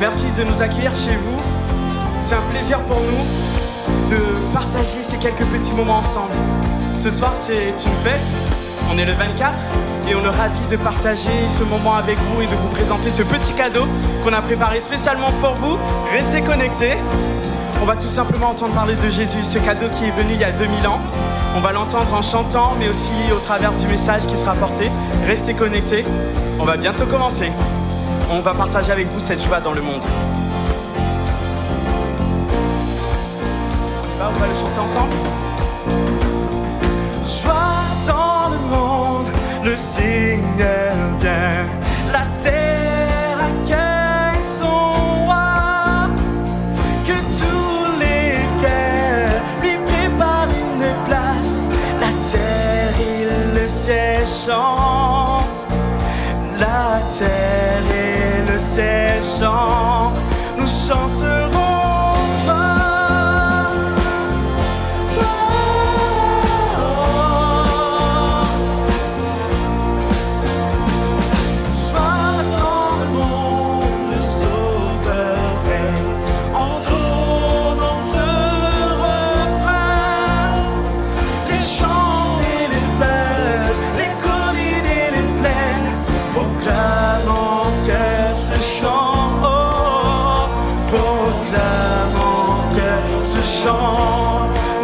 Merci de nous accueillir chez vous. C'est un plaisir pour nous de partager ces quelques petits moments ensemble. Ce soir, c'est une fête. On est le 24 et on est ravis de partager ce moment avec vous et de vous présenter ce petit cadeau qu'on a préparé spécialement pour vous. Restez connectés. On va tout simplement entendre parler de Jésus, ce cadeau qui est venu il y a 2000 ans. On va l'entendre en chantant, mais aussi au travers du message qui sera porté. Restez connectés. On va bientôt commencer. On va partager avec vous cette joie dans le monde. On va le chanter ensemble. Joie dans le monde, le Seigneur vient. La terre accueille son roi. Que tous les cœurs lui préparent une place. La terre et le ciel chantent. La terre et le ciel chantent. Nous chanterons.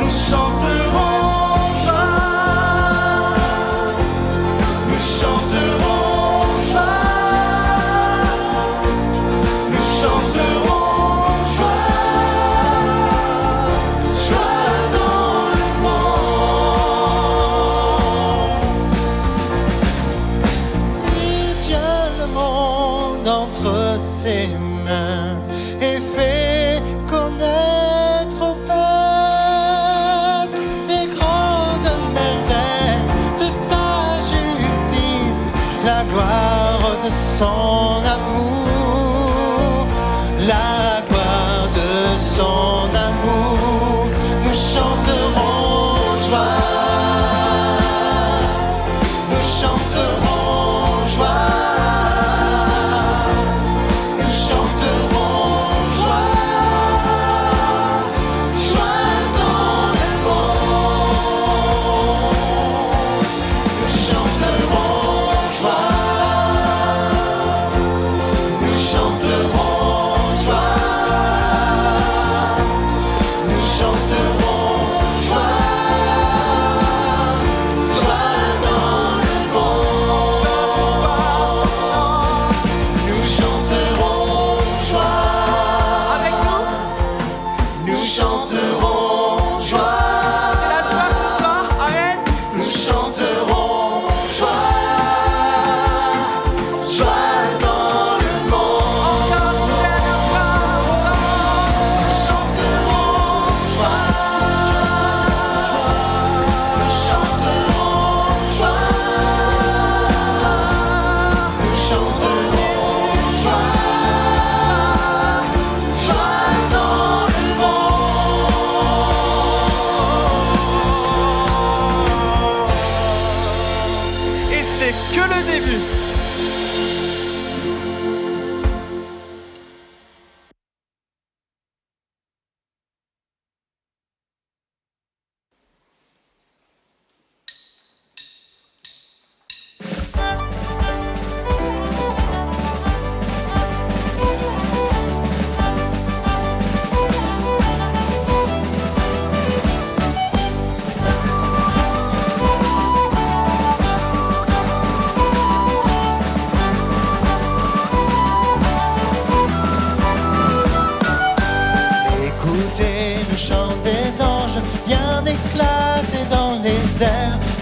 Nous chanterons joie. Nous chanterons joie. Nous chanterons joie. Joie dans le monde. Il tient le monde entre ses mains et fait connaître au peuple les grandes merveilles de sa justice, la gloire de son amour, la gloire de son amour. Nous chanterons joie, nous chanterons joie.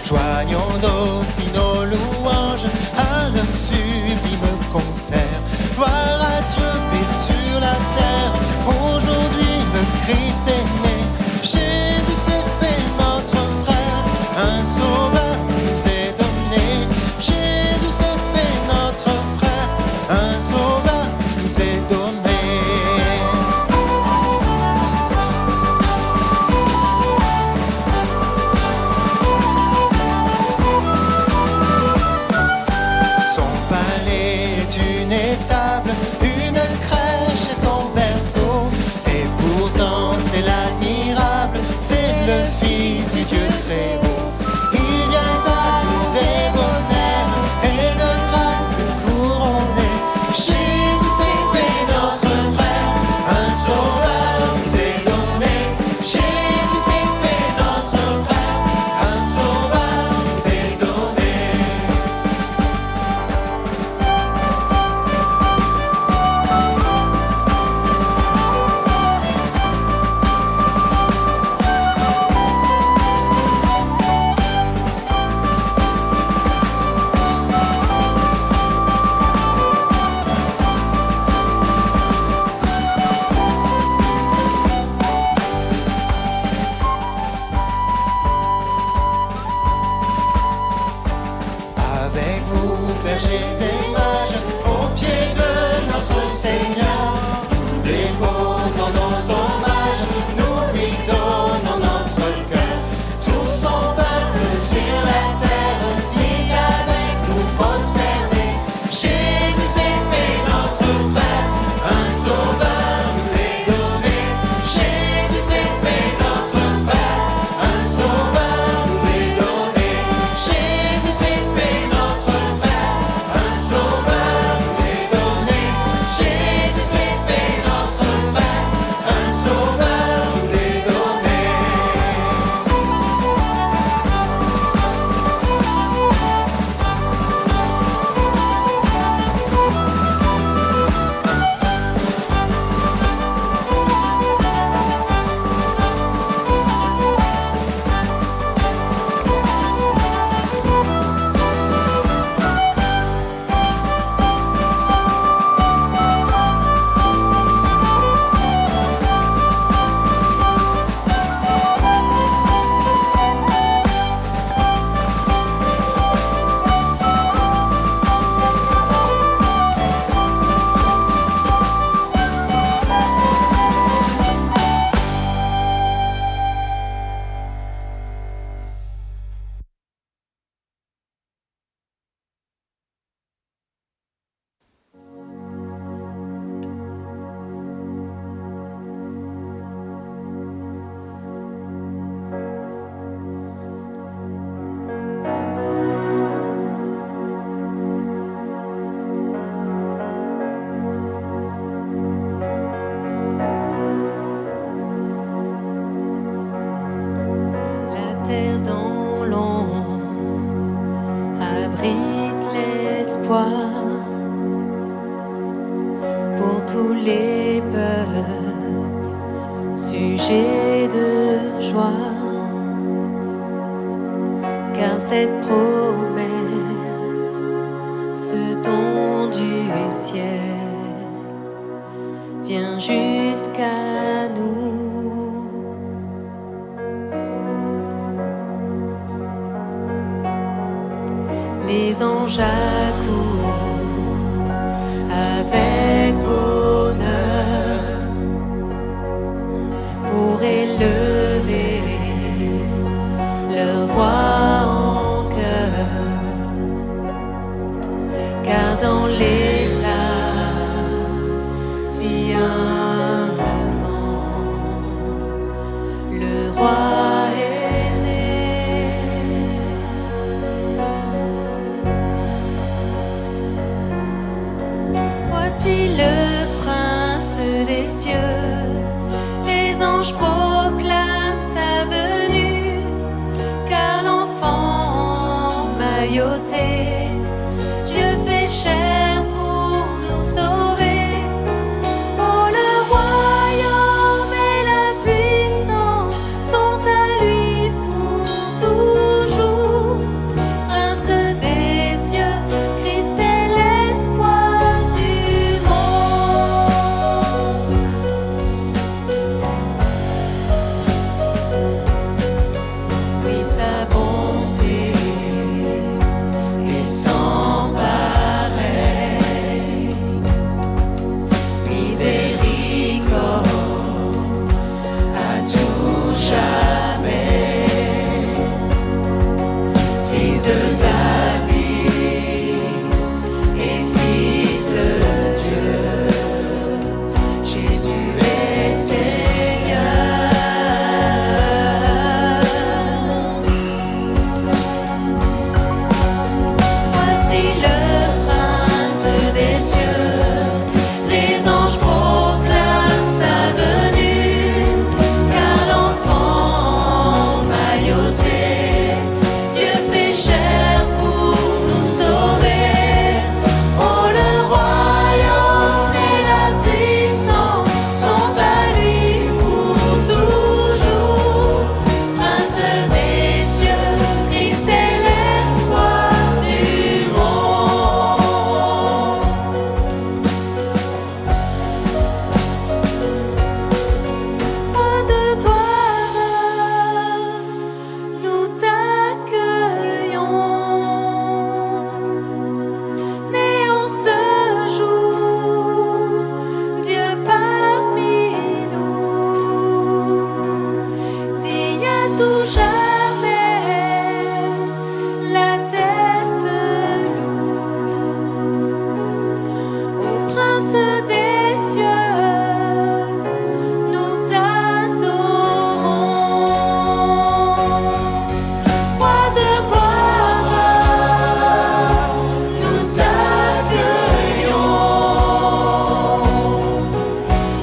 Joignons aussi nos louanges à leur sublime concert. Gloire à Dieu, paix sur la terre. Aujourd'hui le Christ est né. Jésus s'est fait notre frère. Un sauveur nous est donné. Jésus s'est fait notre frère. Un sauveur nous est donné. terre dans l'ombre abrite l'espoir pour tous les peuples, sujets de joie, car cette promesse, ce don du ciel, vient jusqu'à nous. Les anges accourent avec bonheur pour élever leur voix en chœur, car dans l'état si humblement le roi est né. Voici le prince des cieux, les anges proclament sa venue, car l'enfant mailloté, Dieu fait chair pour nous sauver. Oh, le royaume et la puissance sont à lui pour toujours. Prince des cieux, Christ est l'espoir du monde. Oui, sa bonté est sans pareil, miséricorde à tout jamais. Fils de David et fils de Dieu, Jésus est Seigneur. Voici le prince des cieux, les anges proclament sa venue, car l'enfant mailloté, Dieu fait chair pour nous sauver. Oh, le royaume et la puissance sont à lui pour toujours. Prince des cieux, Christ est l'espoir du monde. Roi de gloire, nous t'accueillons. Né en ce jour, Dieu parmi nous, digne à tout jamais, la terre te loue. Ô prince des cieux, nous t'adorons. Roi de gloire, nous t'accueillons.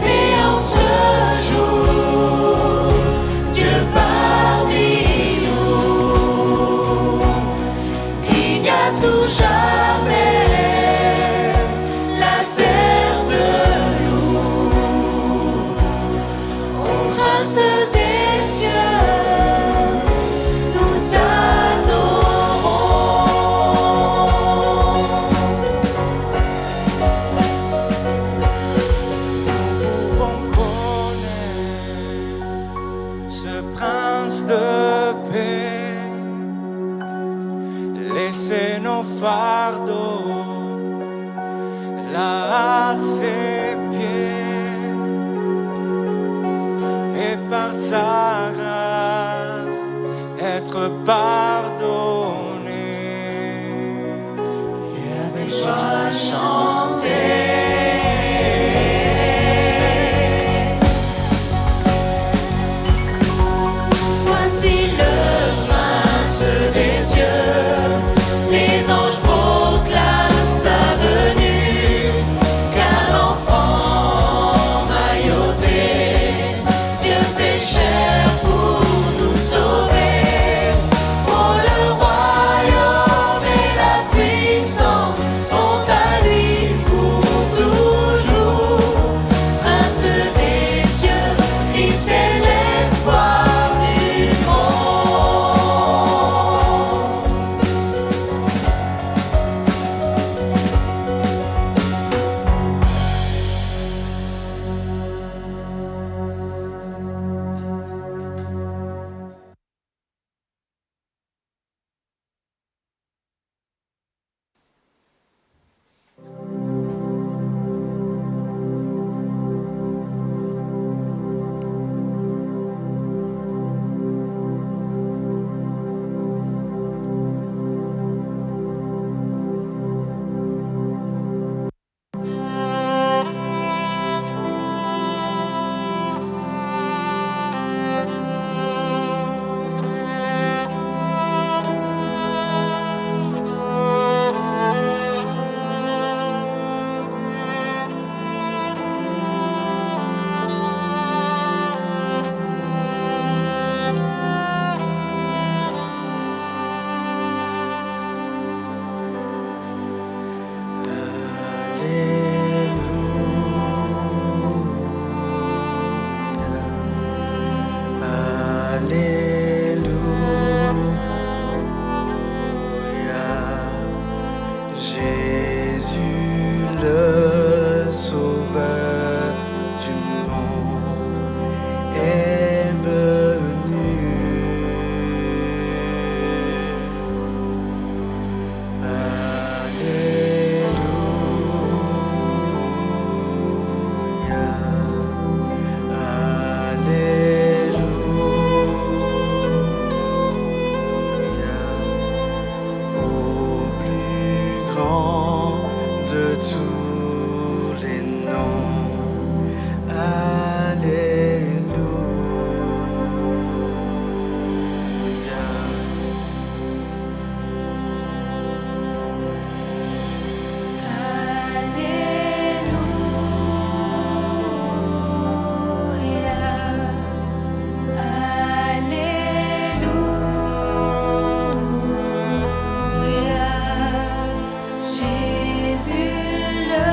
Et en ce jour, Dieu parmi nous, digne à tout jamais, la terre te loue. Ô prince des cieux, nous t'adorons. Pouvons connaître ce prince de paix, laissez nos fardeaux là à ses pieds, et par sa grâce être pardonné. Et avec joie chanter. Voici le prince des cieux, les anges proclament sa venue, car l'enfant mailloté, Dieu fait chair pour nous sauver. de tous les noms. Jésus le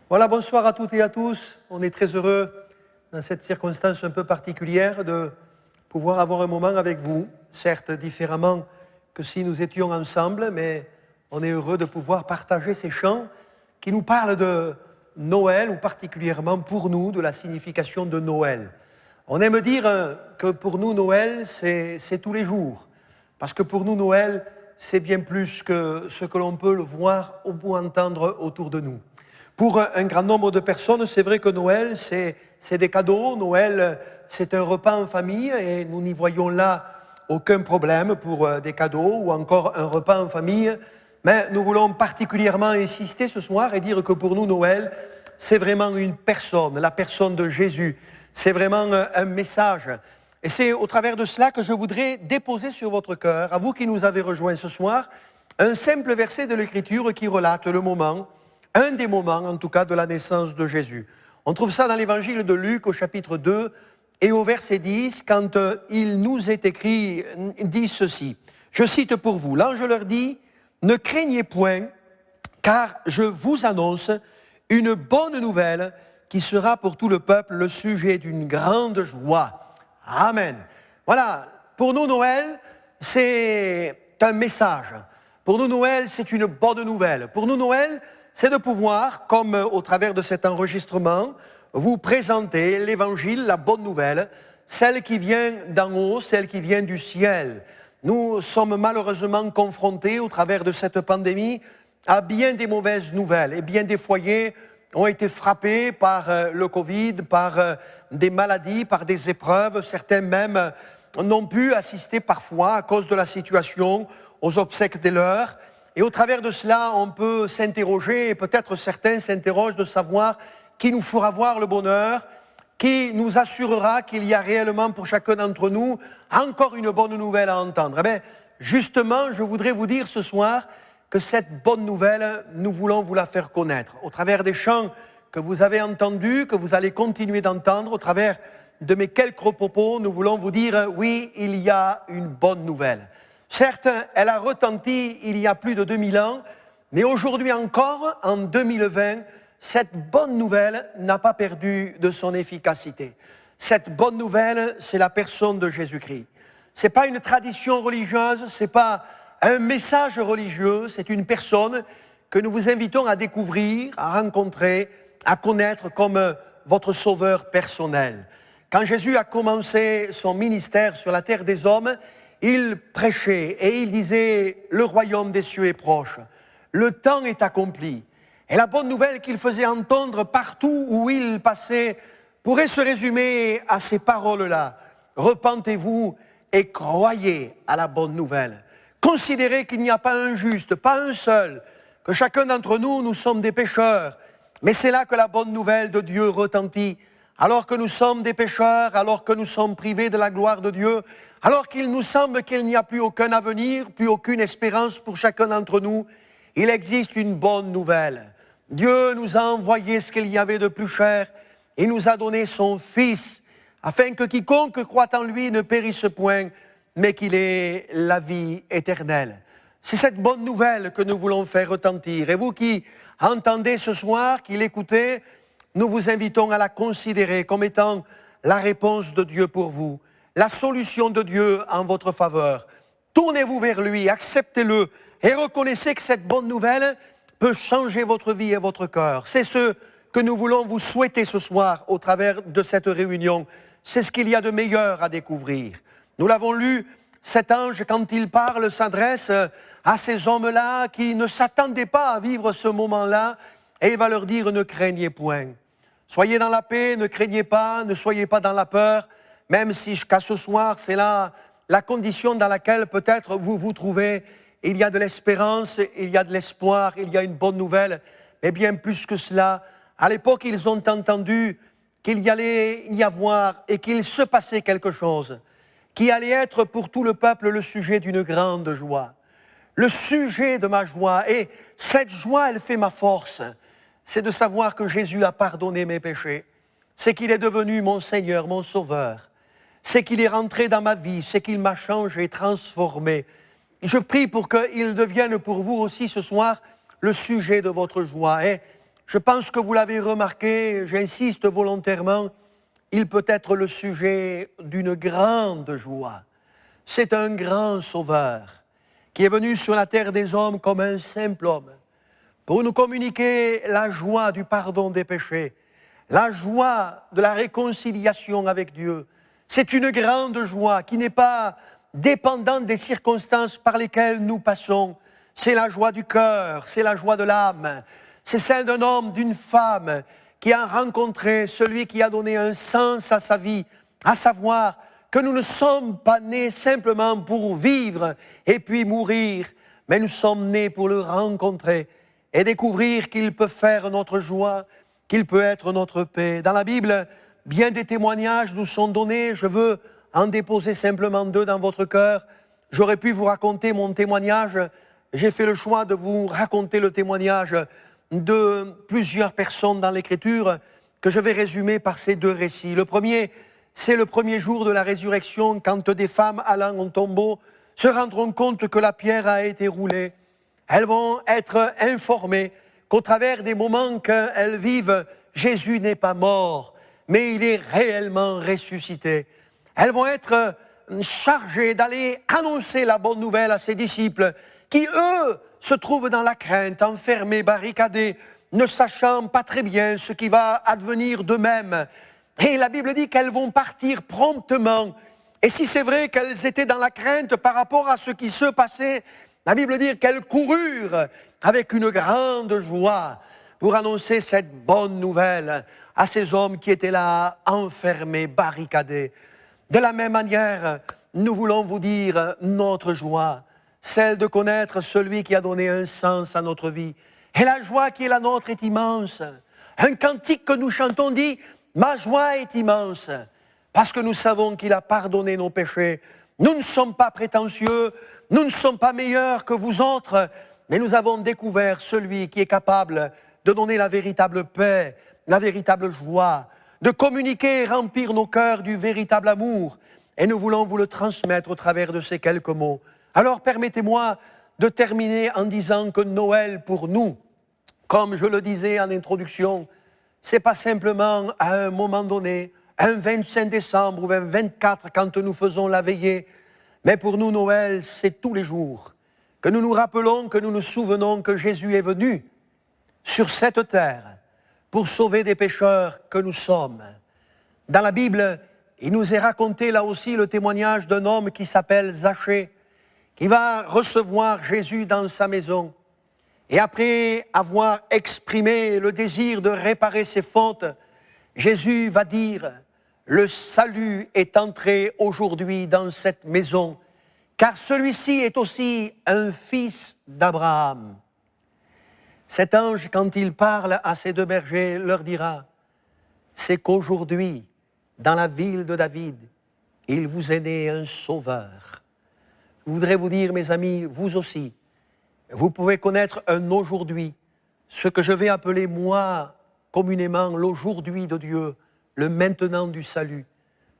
Voilà, bonsoir à toutes et à tous. On est très heureux, dans cette circonstance un peu particulière, de pouvoir avoir un moment avec vous, certes différemment que si nous étions ensemble, mais on est heureux de pouvoir partager ces chants qui nous parlent de Noël, ou particulièrement pour nous, de la signification de Noël. On aime dire que pour nous, Noël, c'est tous les jours, parce que pour nous, Noël, c'est bien plus que ce que l'on peut le voir ou entendre autour de nous. Pour un grand nombre de personnes, c'est vrai que Noël, c'est des cadeaux. Noël, c'est un repas en famille et nous n'y voyons là aucun problème pour des cadeaux ou encore un repas en famille. Mais nous voulons particulièrement insister ce soir et dire que pour nous, Noël, c'est vraiment une personne, la personne de Jésus. C'est vraiment un message. Et c'est au travers de cela que je voudrais déposer sur votre cœur, à vous qui nous avez rejoints ce soir, un simple verset de l'Écriture qui relate le moment, un des moments en tout cas de la naissance de Jésus. On trouve ça dans l'évangile de Luc au chapitre 2 et au verset 10, quand il nous est écrit, dit ceci. Je cite pour vous, l'ange leur dit, « Ne craignez point, car je vous annonce une bonne nouvelle qui sera pour tout le peuple le sujet d'une grande joie. » Amen. Voilà, pour nous Noël, c'est un message. Pour nous Noël, c'est une bonne nouvelle. Pour nous Noël, c'est de pouvoir, comme au travers de cet enregistrement, vous présenter l'évangile, la bonne nouvelle, celle qui vient d'en haut, celle qui vient du ciel. Nous sommes malheureusement confrontés au travers de cette pandémie à bien des mauvaises nouvelles et bien des foyers ont été frappés par le Covid, par des maladies, par des épreuves. Certains même n'ont pu assister parfois à cause de la situation aux obsèques des leurs. Et au travers de cela, on peut s'interroger, et peut-être certains s'interrogent de savoir qui nous fera voir le bonheur, qui nous assurera qu'il y a réellement pour chacun d'entre nous encore une bonne nouvelle à entendre. Eh bien, justement, je voudrais vous dire ce soir que cette bonne nouvelle, nous voulons vous la faire connaître. Au travers des chants que vous avez entendus, que vous allez continuer d'entendre, au travers de mes quelques propos, nous voulons vous dire, oui, il y a une bonne nouvelle. Certes, elle a retenti il y a plus de 2000 ans, mais aujourd'hui encore, en 2020, cette bonne nouvelle n'a pas perdu de son efficacité. Cette bonne nouvelle, c'est la personne de Jésus-Christ. Ce n'est pas une tradition religieuse, ce n'est pas un message religieux, c'est une personne que nous vous invitons à découvrir, à rencontrer, à connaître comme votre sauveur personnel. Quand Jésus a commencé son ministère sur la terre des hommes, il prêchait et il disait « Le royaume des cieux est proche, le temps est accompli ». Et la bonne nouvelle qu'il faisait entendre partout où il passait pourrait se résumer à ces paroles-là. « Repentez-vous et croyez à la bonne nouvelle. Considérez qu'il n'y a pas un juste, pas un seul, que chacun d'entre nous, nous sommes des pécheurs. Mais c'est là que la bonne nouvelle de Dieu retentit. Alors que nous sommes des pécheurs, alors que nous sommes privés de la gloire de Dieu, alors qu'il nous semble qu'il n'y a plus aucun avenir, plus aucune espérance pour chacun d'entre nous, il existe une bonne nouvelle. Dieu nous a envoyé ce qu'il y avait de plus cher et nous a donné son Fils, afin que quiconque croit en lui ne périsse point, mais qu'il ait la vie éternelle. C'est cette bonne nouvelle que nous voulons faire retentir. Et vous qui entendez ce soir, qui l'écoutez, nous vous invitons à la considérer comme étant la réponse de Dieu pour vous, la solution de Dieu en votre faveur. Tournez-vous vers lui, acceptez-le et reconnaissez que cette bonne nouvelle peut changer votre vie et votre cœur. C'est ce que nous voulons vous souhaiter ce soir au travers de cette réunion. C'est ce qu'il y a de meilleur à découvrir. Nous l'avons lu, cet ange, quand il parle, s'adresse à ces hommes-là qui ne s'attendaient pas à vivre ce moment-là et il va leur dire « Ne craignez point ». Soyez dans la paix, ne craignez pas, ne soyez pas dans la peur, même si jusqu'à ce soir, c'est là la condition dans laquelle peut-être vous vous trouvez. Il y a de l'espérance, il y a de l'espoir, il y a une bonne nouvelle. Mais bien plus que cela, à l'époque, ils ont entendu qu'il y allait y avoir et qu'il se passait quelque chose qui allait être pour tout le peuple le sujet d'une grande joie. Le sujet de ma joie, et cette joie, elle fait ma force, c'est de savoir que Jésus a pardonné mes péchés, c'est qu'il est devenu mon Seigneur, mon Sauveur, c'est qu'il est rentré dans ma vie, c'est qu'il m'a changé, transformé. Je prie pour qu'il devienne pour vous aussi ce soir le sujet de votre joie. Et je pense que vous l'avez remarqué, j'insiste volontairement, il peut être le sujet d'une grande joie. C'est un grand sauveur qui est venu sur la terre des hommes comme un simple homme pour nous communiquer la joie du pardon des péchés, la joie de la réconciliation avec Dieu. C'est une grande joie qui n'est pas dépendante des circonstances par lesquelles nous passons. C'est la joie du cœur, c'est la joie de l'âme. C'est celle d'un homme, d'une femme qui a rencontré celui qui a donné un sens à sa vie, à savoir que nous ne sommes pas nés simplement pour vivre et puis mourir, mais nous sommes nés pour le rencontrer et découvrir qu'il peut faire notre joie, qu'il peut être notre paix. Dans la Bible, bien des témoignages nous sont donnés. Je veux en déposer simplement 2 dans votre cœur. J'aurais pu vous raconter mon témoignage. J'ai fait le choix de vous raconter le témoignage de plusieurs personnes dans l'Écriture que je vais résumer par ces 2 récits. Le premier, c'est le premier jour de la résurrection, quand des femmes allant au tombeau se rendront compte que la pierre a été roulée. Elles vont être informées qu'au travers des moments qu'elles vivent, Jésus n'est pas mort, mais il est réellement ressuscité. Elles vont être chargées d'aller annoncer la bonne nouvelle à ses disciples, qui eux se trouvent dans la crainte, enfermés, barricadés, ne sachant pas très bien ce qui va advenir d'eux-mêmes. Et la Bible dit qu'elles vont partir promptement. Et si c'est vrai qu'elles étaient dans la crainte par rapport à ce qui se passait, la Bible dit qu'elles coururent avec une grande joie pour annoncer cette bonne nouvelle à ces hommes qui étaient là, enfermés, barricadés. De la même manière, nous voulons vous dire notre joie, celle de connaître celui qui a donné un sens à notre vie. Et la joie qui est la nôtre est immense. Un cantique que nous chantons dit « Ma joie est immense » parce que nous savons qu'il a pardonné nos péchés. Nous ne sommes pas prétentieux, nous ne sommes pas meilleurs que vous autres, mais nous avons découvert celui qui est capable de donner la véritable paix, la véritable joie, de communiquer et remplir nos cœurs du véritable amour. Et nous voulons vous le transmettre au travers de ces quelques mots. Alors permettez-moi de terminer en disant que Noël pour nous, comme je le disais en introduction, c'est pas simplement à un moment donné, un 25 décembre ou un 24 quand nous faisons la veillée, mais pour nous Noël c'est tous les jours, que nous nous rappelons, que nous nous souvenons que Jésus est venu sur cette terre pour sauver des pécheurs que nous sommes. Dans la Bible, il nous est raconté là aussi le témoignage d'un homme qui s'appelle Zachée, qui va recevoir Jésus dans sa maison. Et après avoir exprimé le désir de réparer ses fautes, Jésus va dire « Le salut est entré aujourd'hui dans cette maison, car celui-ci est aussi un fils d'Abraham. » Cet ange, quand il parle à ces 2 bergers, leur dira « C'est qu'aujourd'hui, dans la ville de David, il vous est né un sauveur. » Je voudrais vous dire, mes amis, vous aussi, vous pouvez connaître un aujourd'hui, ce que je vais appeler moi, communément, l'aujourd'hui de Dieu, le maintenant du salut.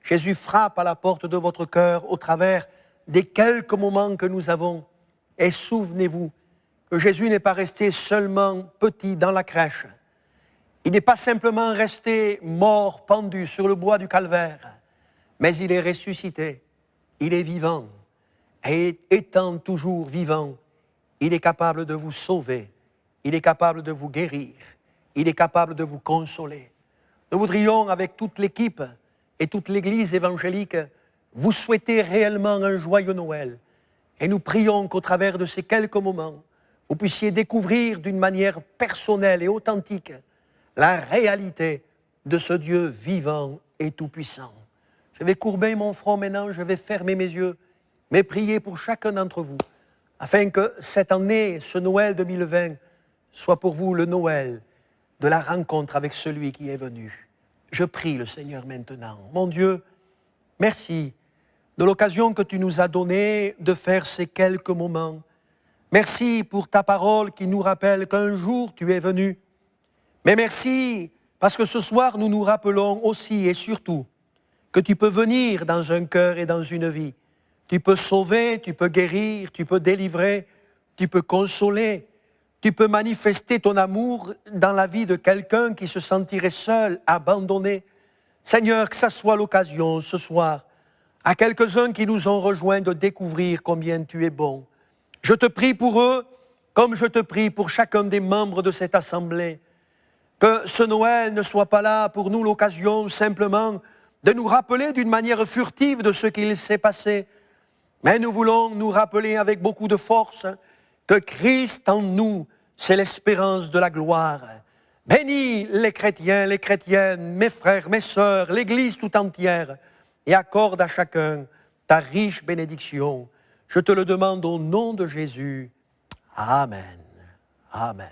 Jésus frappe à la porte de votre cœur au travers des quelques moments que nous avons. Et souvenez-vous que Jésus n'est pas resté seulement petit dans la crèche. Il n'est pas simplement resté mort, pendu sur le bois du calvaire, mais il est ressuscité, il est vivant. Et étant toujours vivant, il est capable de vous sauver, il est capable de vous guérir, il est capable de vous consoler. Nous voudrions, avec toute l'équipe et toute l'Église évangélique, vous souhaiter réellement un joyeux Noël. Et nous prions qu'au travers de ces quelques moments, vous puissiez découvrir d'une manière personnelle et authentique la réalité de ce Dieu vivant et tout-puissant. Je vais courber mon front maintenant, je vais fermer mes yeux, mais prier pour chacun d'entre vous, afin que cette année, ce Noël 2020, soit pour vous le Noël de la rencontre avec celui qui est venu. Je prie le Seigneur maintenant. Mon Dieu, merci de l'occasion que tu nous as donnée de faire ces quelques moments. Merci pour ta parole qui nous rappelle qu'un jour tu es venu. Mais merci parce que ce soir nous nous rappelons aussi et surtout que tu peux venir dans un cœur et dans une vie. Tu peux sauver, tu peux guérir, tu peux délivrer, tu peux consoler, Tu peux manifester ton amour dans la vie de quelqu'un qui se sentirait seul, abandonné. Seigneur, que ça soit l'occasion ce soir, à quelques-uns qui nous ont rejoints, de découvrir combien tu es bon. Je te prie pour eux, comme je te prie pour chacun des membres de cette assemblée. Que ce Noël ne soit pas là pour nous l'occasion simplement de nous rappeler d'une manière furtive de ce qu'il s'est passé. Mais nous voulons nous rappeler avec beaucoup de force que Christ en nous, c'est l'espérance de la gloire. Bénis les chrétiens, les chrétiennes, mes frères, mes sœurs, l'Église tout entière, et accorde à chacun ta riche bénédiction. Je te le demande au nom de Jésus. Amen. Amen.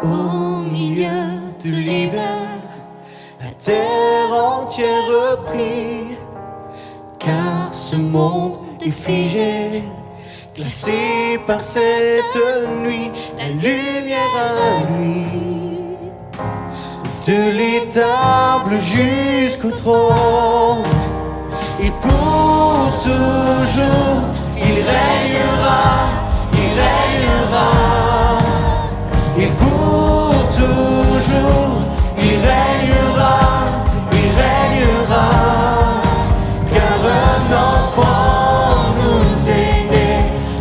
Au milieu de l'hiver, la terre entière prie, car ce monde est figé, glacé par cette nuit, la lumière à lui. De l'étable jusqu'au trône, et pour toujours, il régnera, il régnera. Et pour toujours, il régnera, il régnera. Car un enfant nous est né,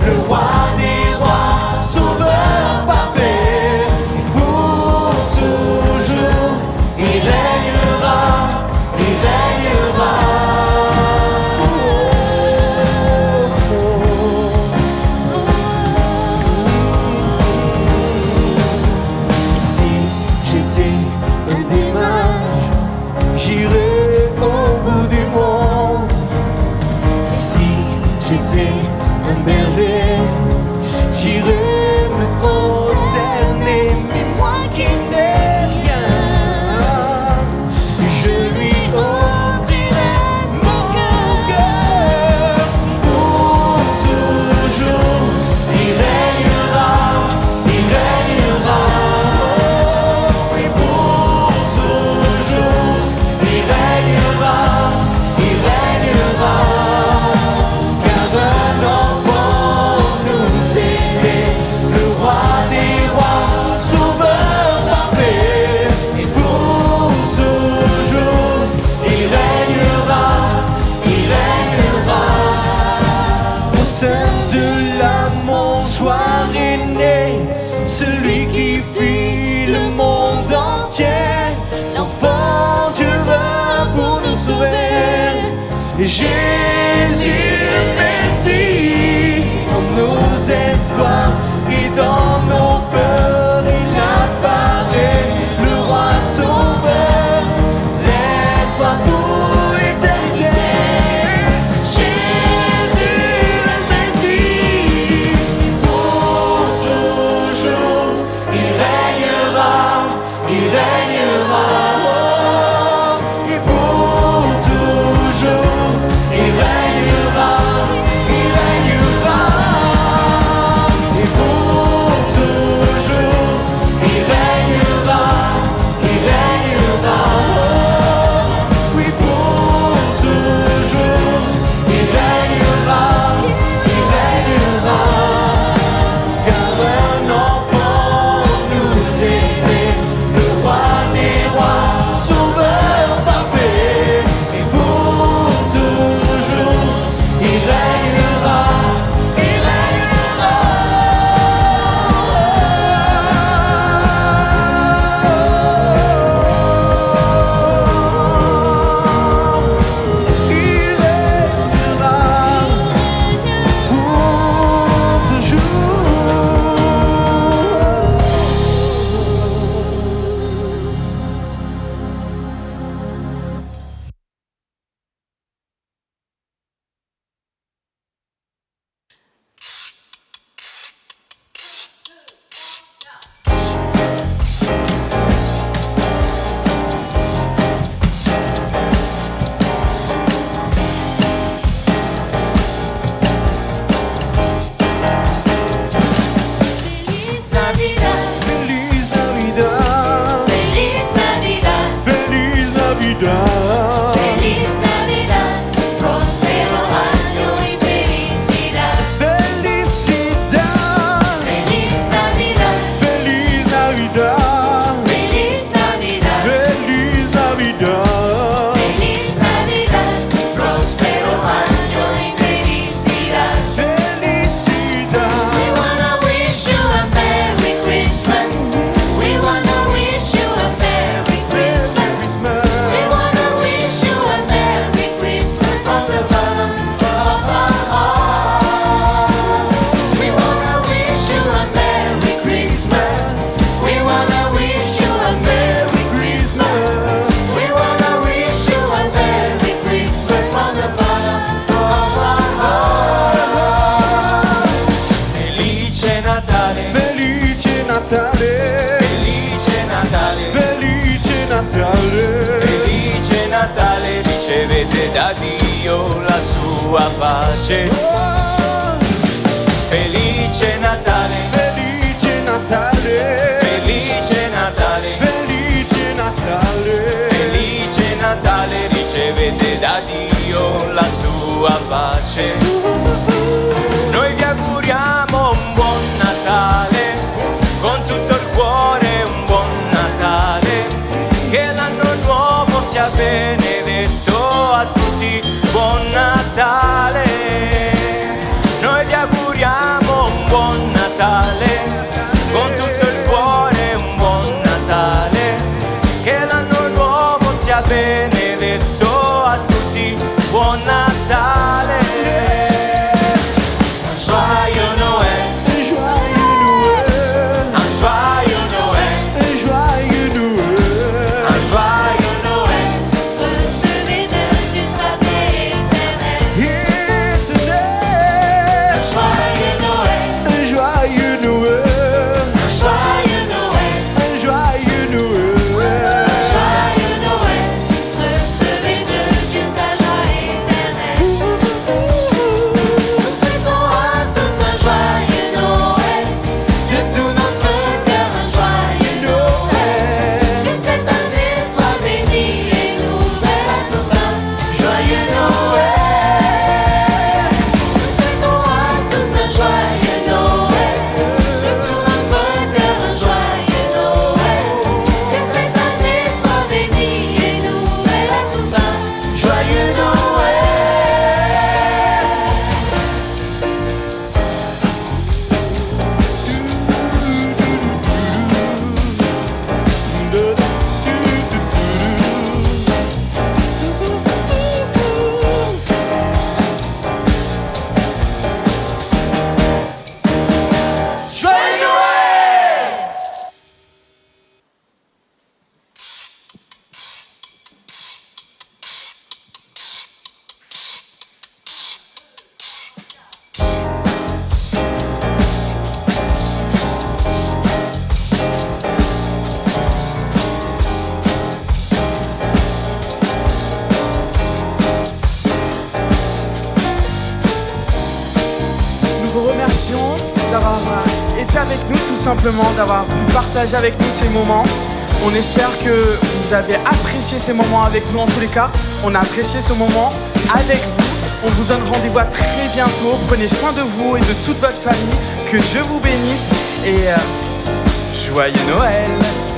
le roi des rois, sauveur parfait. Et pour toujours, il Et Jésus le Messie, dans nos espoirs et dans nos peurs, il apparaît, le roi sauveur, l'espoir pour l'éternité. Jésus le Messie, Pour toujours, il régnera, il régnera. Et pour toujours, il régnera, il régnera. Et pour toujours, il régnera, il régnera. Oui, pour toujours, il régnera, il régnera. Car un enfant nous est né, le roi des rois, sauveur parfait. Et pour toujours, il régnera, il régnera. Il régnera pour toujours. Feliz Navidad, Feliz Navidad, Feliz Navidad, Feliz Navidad, Feliz Navidad, próspero año y felicidad. felicidad, Feliz Navidad, Feliz Navidad, Feliz Navidad, Feliz Navidad, Feliz Navidad, próspero año y felicidad. felicidad. We wanna wish you a Merry Christmas. We wanna wish you a Merry Christmas. We wanna wish you a Merry Christmas from the bottom of our heart. We wanna wish you a Merry Christmas. We wanna wish you a Merry Christmas. We wanna wish you a Merry Christmas from the bottom of our heart. Felice Natale, Felice Natale, Felice Natale, Felice Natale, Felice Natale, ricevete da Dio la sua pace. Felice Natale, Felice Natale, Felice Natale, Felice Natale, Felice Natale, ricevete da Dio la sua pace. Noi vi auguriamo un buon Natale, con tutto il cuore un buon Natale, che l'anno nuovo sia benedetto a tutti, buon Natale. Noi vi auguriamo un buon Natale, con tutto il cuore un buon Natale, che l'anno nuovo sia benedetto a tutti, buon Natale. Joyeux Noël, joyeux Noël, un joyeux Noël, joyeux Noël, un joyeux Noël, Recevez de Dieu sa paix éternelle. éternel. Joyeux Noël, Un joyeux Noël, joyeux Noël, un joyeux Noël, joyeux Noël. l'occasion d'avoir été avec nous tout simplement, d'avoir pu partager avec nous ces moments. On espère que vous avez apprécié ces moments avec nous en tous les cas. On a apprécié ce moment avec vous. On vous donne rendez-vous à très bientôt. Prenez soin de vous et de toute votre famille. Que Dieu vous bénisse et joyeux Noël!